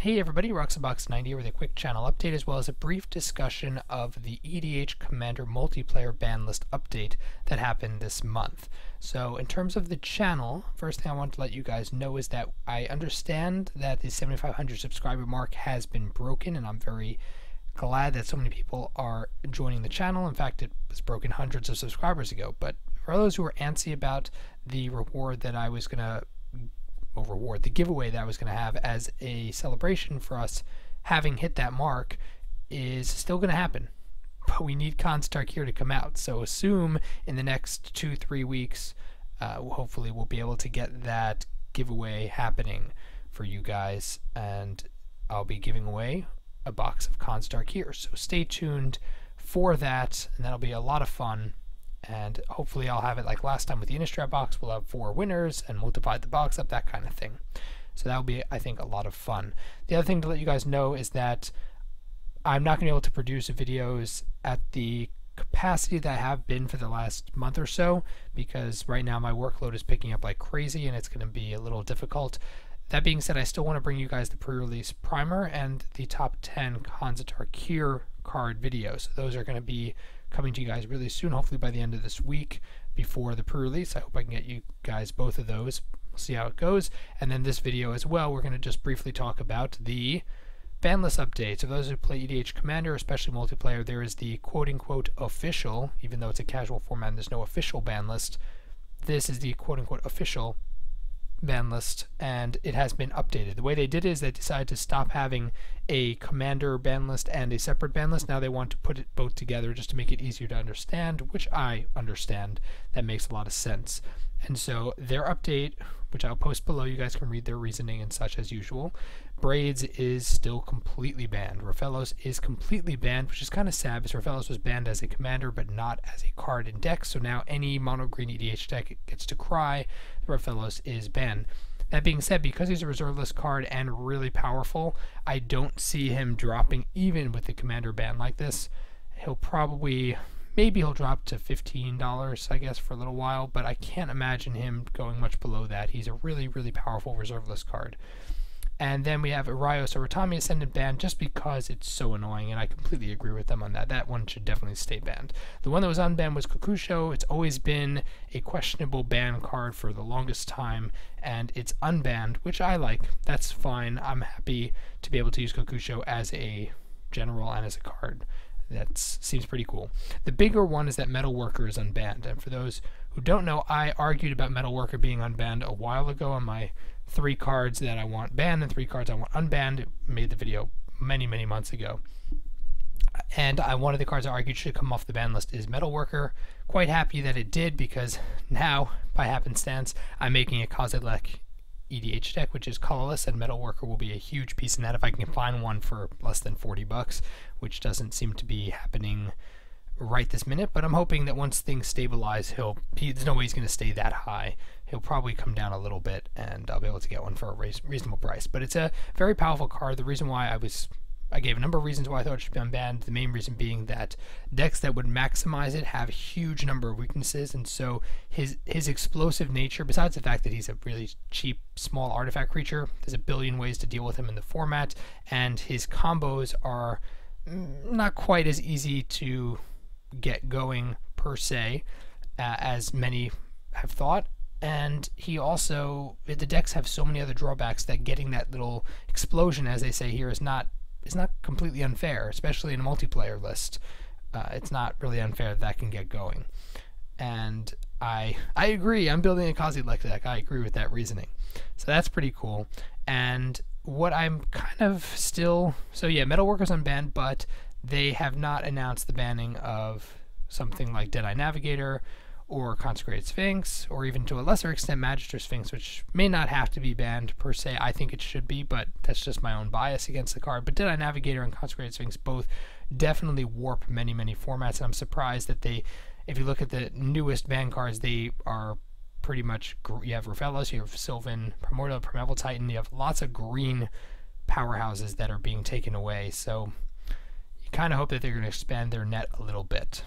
Hey everybody, Roxabox90 here with a quick channel update as well as a brief discussion of the EDH Commander multiplayer ban list update that happened this month. So in terms of the channel, first thing I want to let you guys know is that I understand that the 7,500 subscriber mark has been broken, and I'm very glad that so many people are joining the channel. In fact, it was broken hundreds of subscribers ago. But for those who are antsy about the reward that I was going to the giveaway that I was going to have as a celebration for us having hit that mark is still going to happen, but we need Constark here to come out. So assume in the next 2-3 weeks, hopefully we'll be able to get that giveaway happening for you guys, and I'll be giving away a box of Constark here. So stay tuned for that, and that'll be a lot of fun. And hopefully I'll have it like last time with the Innistrad box. We'll have 4 winners and we'll divide the box up, that kind of thing. So that'll be, I think, a lot of fun. The other thing to let you guys know is that I'm not going to be able to produce videos at the capacity that I have been for the last month or so, because right now my workload is picking up like crazy and it's going to be a little difficult. That being said, I still want to bring you guys the pre-release primer and the top 10 Constark card videos. So those are going to be coming to you guys really soon, hopefully by the end of this week before the pre-release. I hope I can get you guys both of those. We'll see how it goes. And then this video as well, we're going to just briefly talk about the ban list update. So those who play EDH Commander, especially multiplayer, there is the quote-unquote official, even though it's a casual format and there's no official ban list, this is the quote-unquote official ban list, and it has been updated. The way they did it is they decided to stop having a commander ban list and a separate ban list. Now they want to put it both together just to make it easier to understand, which I understand. That makes a lot of sense. And so their update, which I'll post below, you guys can read their reasoning and such as usual. Braids is still completely banned. Rofellos is completely banned, which is kind of sad because Rofellos was banned as a commander but not as a card in decks. So now any mono green EDH deck gets to cry. Rofellos is banned. That being said, because he's a reserve list card and really powerful, I don't see him dropping even with the commander ban like this. He'll probably, maybe he'll drop to $15, I guess, for a little while, but I can't imagine him going much below that. He's a really, really powerful reserve list card. And then we have Arios Oratami Ascendant banned just because it's so annoying, and I completely agree with them on that. That one should definitely stay banned. The one that was unbanned was Kokusho. It's always been a questionable ban card for the longest time, and it's unbanned, which I like. That's fine. I'm happy to be able to use Kokusho as a general and as a card. That seems pretty cool. The bigger one is that Metalworker is unbanned, and for those who don't know, I argued about Metalworker being unbanned a while ago on my 3 cards that I want banned and 3 cards I want unbanned. Made the video many months ago, and one of the cards I argued should come off the ban list is Metalworker. Quite happy that it did, because now by happenstance I'm making a Kozilek EDH deck which is colorless, and Metalworker will be a huge piece in that if I can find one for less than $40, which doesn't seem to be happening right this minute, but I'm hoping that once things stabilize, there's no way he's going to stay that high. He'll probably come down a little bit and I'll be able to get one for a reasonable price. But it's a very powerful card. The reason why I gave a number of reasons why I thought it should be unbanned. The main reason being that decks that would maximize it have a huge number of weaknesses, and so his explosive nature, besides the fact that he's a really cheap small artifact creature, there's a billion ways to deal with him in the format, and his combos are not quite as easy to get going per se as many have thought. And he also, the decks have so many other drawbacks that getting that little explosion, as they say here, is not completely unfair, especially in a multiplayer list. It's not really unfair that can get going. And I agree. I'm building a Kozilek deck. I agree with that reasoning. So that's pretty cool. And what I'm kind of still, so yeah, Metalworker's unbanned, but they have not announced the banning of something like Deadeye Navigator or Consecrated Sphinx, or even to a lesser extent Magister Sphinx, which may not have to be banned per se. I think it should be, but that's just my own bias against the card. But Deadeye Navigator and Consecrated Sphinx both definitely warp many formats, and I'm surprised that if you look at the newest ban cards, they are pretty much, you have Rofellos, you have Sylvan, Primordial, Primeval Titan, you have lots of green powerhouses that are being taken away, so you kind of hope that they're going to expand their net a little bit.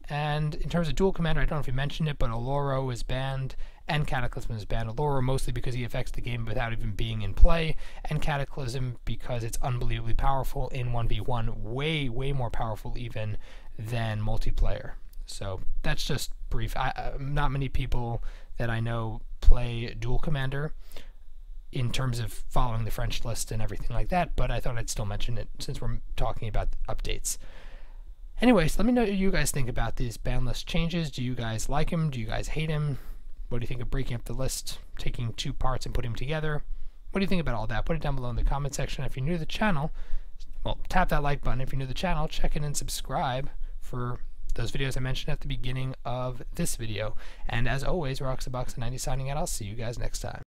And in terms of dual commander, I don't know if you mentioned it, but Oloro is banned, and Cataclysm is Banlist, mostly because he affects the game without even being in play, and Cataclysm because it's unbelievably powerful in 1v1, way more powerful even than multiplayer. So that's just brief. Not many people that I know play dual commander in terms of following the French list and everything like that, but I thought I'd still mention it since we're talking about updates. Anyways, let me know what you guys think about these ban list changes. Do you guys like him? Do you guys hate him? What do you think of breaking up the list, taking two parts and putting them together? What do you think about all that? Put it down below in the comment section. If you're new to the channel, well, tap that like button. If you're new to the channel, check in and subscribe for those videos I mentioned at the beginning of this video. And as always, Roxabox90 signing out. I'll see you guys next time.